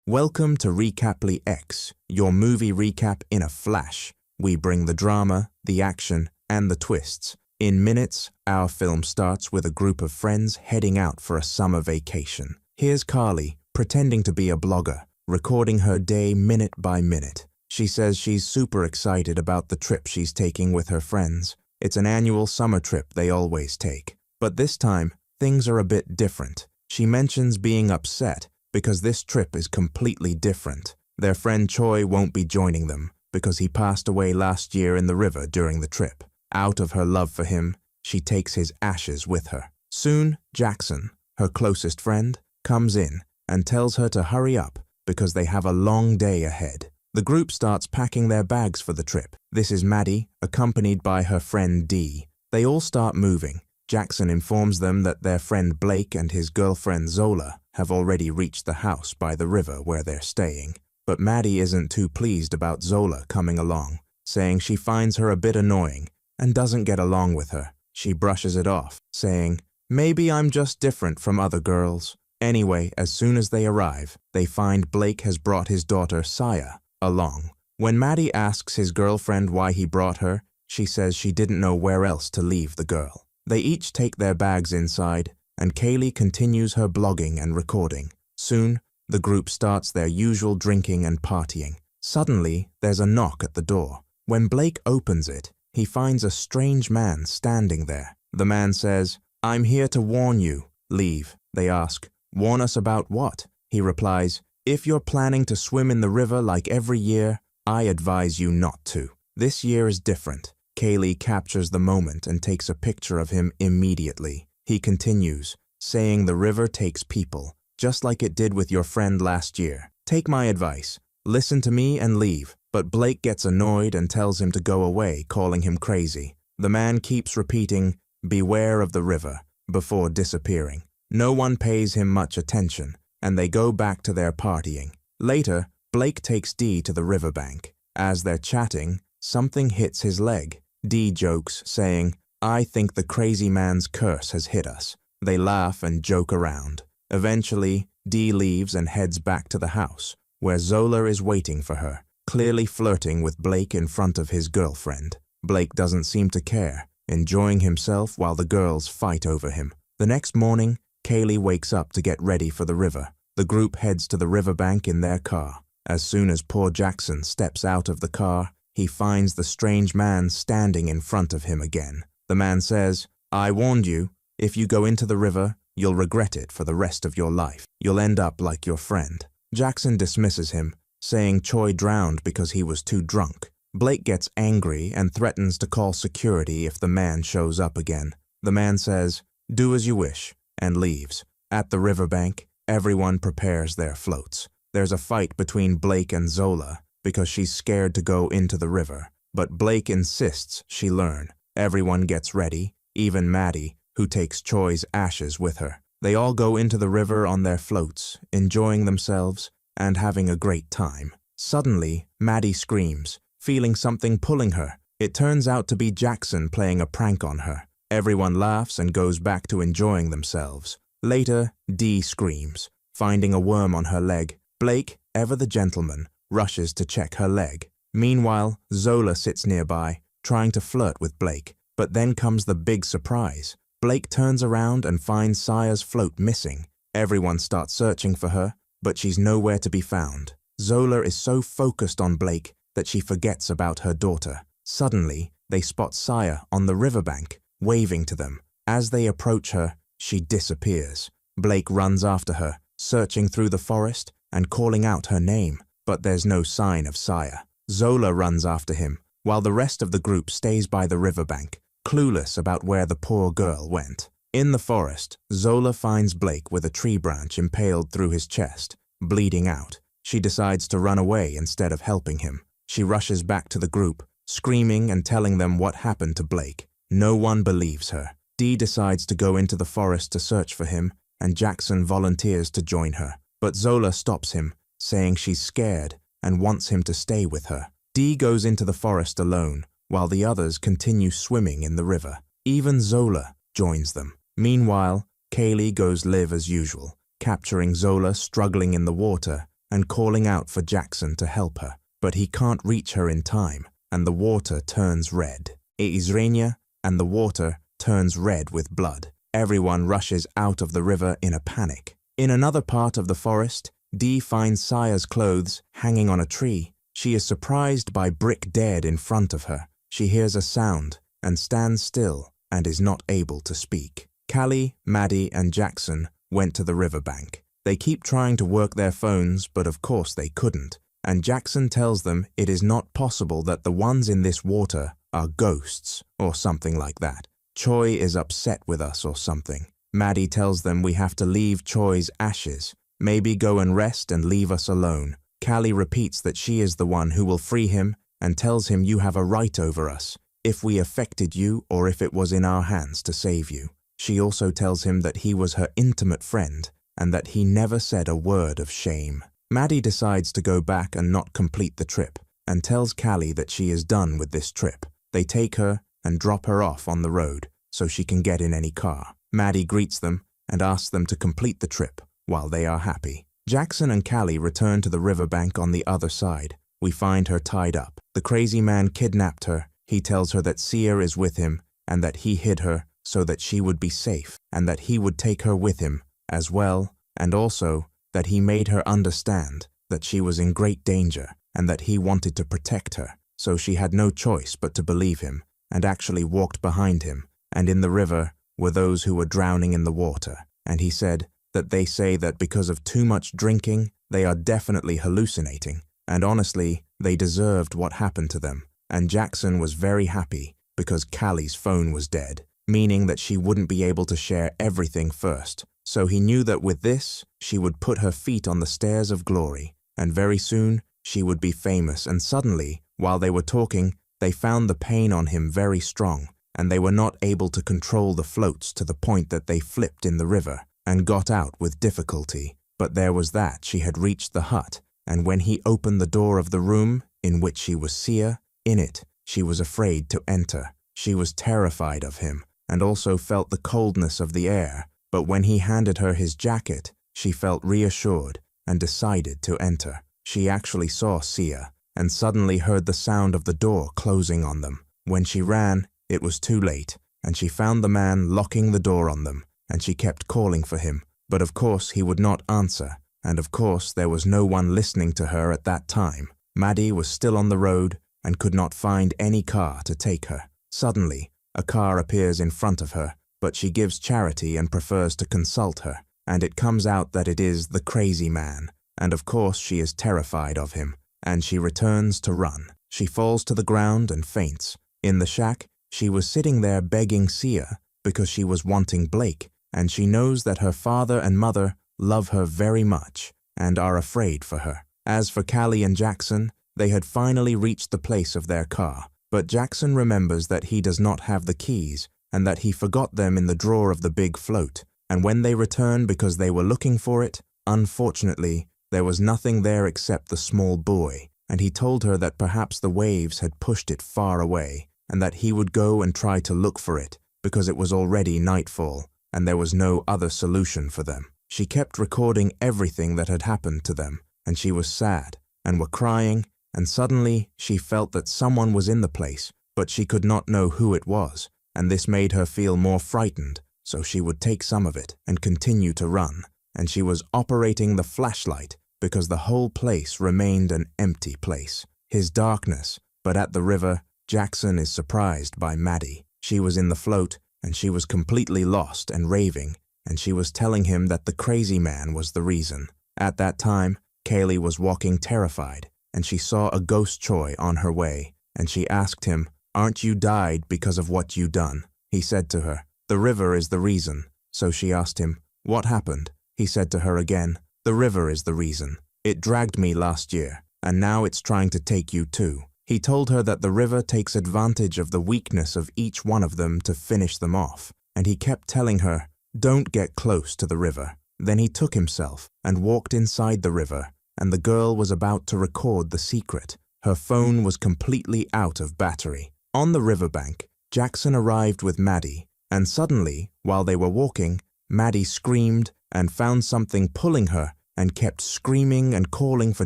Welcome to Recaply X, your movie recap in a flash. We bring the drama, the action, and the twists. In minutes, our film starts with a group of friends heading out for a summer vacation. Here's Carly, pretending to be a blogger, recording her day minute by minute. She says she's super excited about the trip she's taking with her friends. It's an annual summer trip they always take. But this time, things are a bit different. She mentions being upset because this trip is completely different. Their friend Choi won't be joining them because he passed away last year in the river during the trip. Out of her love for him, she takes his ashes with her. Soon, Jackson, her closest friend, comes in and tells her to hurry up because they have a long day ahead. The group starts packing their bags for the trip. This is Maddie, accompanied by her friend Dee. They all start moving. Jackson informs them that their friend Blake and his girlfriend Zola have already reached the house by the river where they're staying. But Maddie isn't too pleased about Zola coming along, saying she finds her a bit annoying and doesn't get along with her. She brushes it off, saying, "Maybe I'm just different from other girls." Anyway, as soon as they arrive, they find Blake has brought his daughter Saya along. When Maddie asks his girlfriend why he brought her, she says she didn't know where else to leave the girl. They each take their bags inside, and Kaylee continues her blogging and recording. Soon, the group starts their usual drinking and partying. Suddenly, there's a knock at the door. When Blake opens it, he finds a strange man standing there. The man says, "I'm here to warn you. Leave." They ask, "Warn us about what?" He replies, "If you're planning to swim in the river like every year, I advise you not to. This year is different." Kaylee captures the moment and takes a picture of him immediately. He continues, saying the river takes people, just like it did with your friend last year. "Take my advice. Listen to me and leave." But Blake gets annoyed and tells him to go away, calling him crazy. The man keeps repeating, "Beware of the river," before disappearing. No one pays him much attention, and they go back to their partying. Later, Blake takes Dee to the riverbank. As they're chatting, something hits his leg. Dee jokes, saying, "I think the crazy man's curse has hit us." They laugh and joke around. Eventually, Dee leaves and heads back to the house, where Zola is waiting for her, clearly flirting with Blake in front of his girlfriend. Blake doesn't seem to care, enjoying himself while the girls fight over him. The next morning, Kaylee wakes up to get ready for the river. The group heads to the riverbank in their car. As soon as poor Jackson steps out of the car, he finds the strange man standing in front of him again. The man says, "I warned you. If you go into the river, you'll regret it for the rest of your life. You'll end up like your friend." Jackson dismisses him, saying Choi drowned because he was too drunk. Blake gets angry and threatens to call security if the man shows up again. The man says, "Do as you wish," and leaves. At the riverbank, everyone prepares their floats. There's a fight between Blake and Zola because she's scared to go into the river, but Blake insists she learn. Everyone gets ready, even Maddie, who takes Choi's ashes with her. They all go into the river on their floats, enjoying themselves and having a great time. Suddenly, Maddie screams, feeling something pulling her. It turns out to be Jackson playing a prank on her. Everyone laughs and goes back to enjoying themselves. Later, Dee screams, finding a worm on her leg. Blake, ever the gentleman, rushes to check her leg. Meanwhile, Zola sits nearby, trying to flirt with Blake. But then comes the big surprise. Blake turns around and finds Saya's float missing. Everyone starts searching for her, but she's nowhere to be found. Zola is so focused on Blake that she forgets about her daughter. Suddenly, they spot Saya on the riverbank, waving to them. As they approach her, she disappears. Blake runs after her, searching through the forest and calling out her name, but there's no sign of Saya. Zola runs after him, while the rest of the group stays by the riverbank, clueless about where the poor girl went. In the forest, Zola finds Blake with a tree branch impaled through his chest, bleeding out. She decides to run away instead of helping him. She rushes back to the group, screaming and telling them what happened to Blake. No one believes her. Dee decides to go into the forest to search for him, and Jackson volunteers to join her. But Zola stops him, saying she's scared and wants him to stay with her. Dee goes into the forest alone, while the others continue swimming in the river. Even Zola joins them. Meanwhile, Kaylee goes live as usual, capturing Zola struggling in the water and calling out for Jackson to help her, but he can't reach her in time, and the water turns red. It is raining, and the water turns red with blood. Everyone rushes out of the river in a panic. In another part of the forest, Dee finds Sia's clothes hanging on a tree. She is surprised by Brick dead in front of her. She hears a sound and stands still and is not able to speak. Callie, Maddie, and Jackson went to the riverbank. They keep trying to work their phones, but of course they couldn't. And Jackson tells them it is not possible that the ones in this water are ghosts or something like that. Choi is upset with us or something. Maddie tells them we have to leave Choi's ashes. Maybe go and rest and leave us alone. Callie repeats that she is the one who will free him and tells him you have a right over us, if we affected you or if it was in our hands to save you. She also tells him that he was her intimate friend and that he never said a word of shame. Maddie decides to go back and not complete the trip and tells Callie that she is done with this trip. They take her and drop her off on the road so she can get in any car. Maddie greets them and asks them to complete the trip while they are happy. Jackson and Callie return to the riverbank on the other side. We find her tied up. The crazy man kidnapped her. He tells her that Sia is with him and that he hid her so that she would be safe and that he would take her with him as well, and also that he made her understand that she was in great danger and that he wanted to protect her, so she had no choice but to believe him and actually walked behind him. And in the river were those who were drowning in the water, and he said that they say that because of too much drinking, they are definitely hallucinating, and honestly, they deserved what happened to them. And Jackson was very happy because Callie's phone was dead, meaning that she wouldn't be able to share everything first. So he knew that with this, she would put her feet on the stairs of glory, and very soon she would be famous. And suddenly, while they were talking, they found the pain on him very strong, and they were not able to control the floats to the point that they flipped in the river and got out with difficulty. But there was that she had reached the hut, and when he opened the door of the room in which she was Sia, in it, she was afraid to enter. She was terrified of him, and also felt the coldness of the air. But when he handed her his jacket, she felt reassured and decided to enter. She actually saw Sia, and suddenly heard the sound of the door closing on them. When she ran, it was too late, and she found the man locking the door on them, and she kept calling for him. But of course he would not answer, and of course there was no one listening to her at that time. Maddie was still on the road and could not find any car to take her. Suddenly, a car appears in front of her, but she gives charity and prefers to consult her, and it comes out that it is the crazy man, and of course she is terrified of him, and she returns to run. She falls to the ground and faints. In the shack, she was sitting there begging Sia because she was wanting Blake, and she knows that her father and mother love her very much and are afraid for her. As for Callie and Jackson, they had finally reached the place of their car, but Jackson remembers that he does not have the keys and that he forgot them in the drawer of the big float, and when they return because they were looking for it, unfortunately, there was nothing there except the small buoy, and he told her that perhaps the waves had pushed it far away, and that he would go and try to look for it, because it was already nightfall, and there was no other solution for them. She kept recording everything that had happened to them, and she was sad, and were crying, and suddenly she felt that someone was in the place, but she could not know who it was, and this made her feel more frightened, so she would take some of it and continue to run, and she was operating the flashlight because the whole place remained an empty place. His darkness, but at the river, Jackson is surprised by Maddie. She was in the float, and she was completely lost and raving, and she was telling him that the crazy man was the reason. At that time, Kaylee was walking terrified, and she saw a ghost Choi on her way, and she asked him, "Aren't you died because of what you done?" He said to her, "The river is the reason." So she asked him, "What happened?" He said to her again, "The river is the reason. It dragged me last year, and now it's trying to take you too." He told her that the river takes advantage of the weakness of each one of them to finish them off, and he kept telling her, "Don't get close to the river." Then he took himself and walked inside the river, and the girl was about to record the secret. Her phone was completely out of battery. On the riverbank, Jackson arrived with Maddie, and suddenly, while they were walking, Maddie screamed and found something pulling her and kept screaming and calling for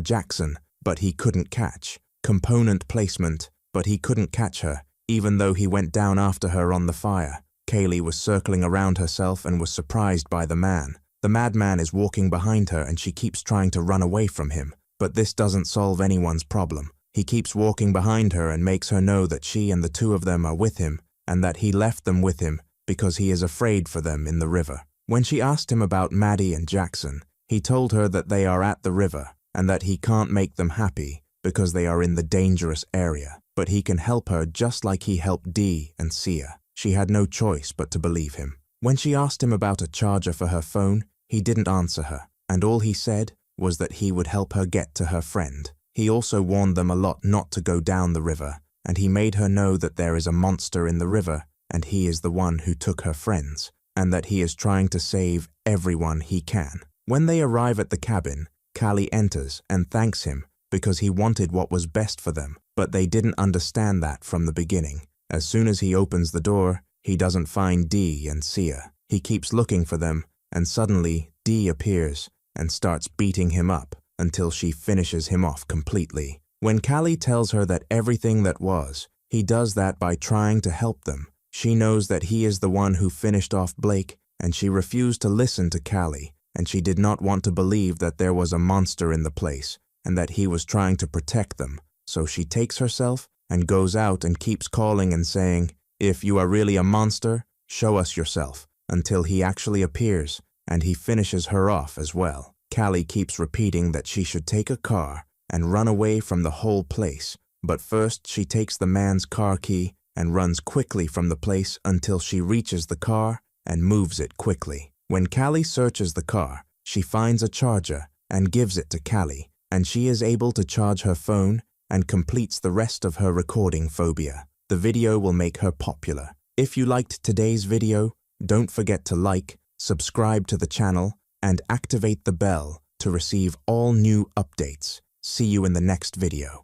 Jackson, but he couldn't catch. Component placement, but he couldn't catch her, even though he went down after her on the fire. Kaylee was circling around herself and was surprised by the man. The madman is walking behind her and she keeps trying to run away from him, but this doesn't solve anyone's problem. He keeps walking behind her and makes her know that she and the two of them are with him and that he left them with him because he is afraid for them in the river. When she asked him about Maddie and Jackson, he told her that they are at the river and that he can't make them happy because they are in the dangerous area, but he can help her just like he helped Dee and Sia. She had no choice but to believe him. When she asked him about a charger for her phone, he didn't answer her, and all he said was that he would help her get to her friend. He also warned them a lot not to go down the river, and he made her know that there is a monster in the river and he is the one who took her friends, and that he is trying to save everyone he can. When they arrive at the cabin, Callie enters and thanks him because he wanted what was best for them, but they didn't understand that from the beginning. As soon as he opens the door, he doesn't find Dee and Sia. He keeps looking for them, and suddenly Dee appears and starts beating him up until she finishes him off completely. When Callie tells her that everything that was, he does that by trying to help them. She knows that he is the one who finished off Blake, and she refused to listen to Callie, and she did not want to believe that there was a monster in the place and that he was trying to protect them. So she takes herself and goes out and keeps calling and saying, "If you are really a monster, show us yourself," until he actually appears, and he finishes her off as well. Callie keeps repeating that she should take a car and run away from the whole place, but first she takes the man's car key and runs quickly from the place until she reaches the car and moves it quickly. When Callie searches the car, she finds a charger and gives it to Callie, and she is able to charge her phone and completes the rest of her recording phobia. The video will make her popular. If you liked today's video, don't forget to like, subscribe to the channel, and activate the bell to receive all new updates. See you in the next video.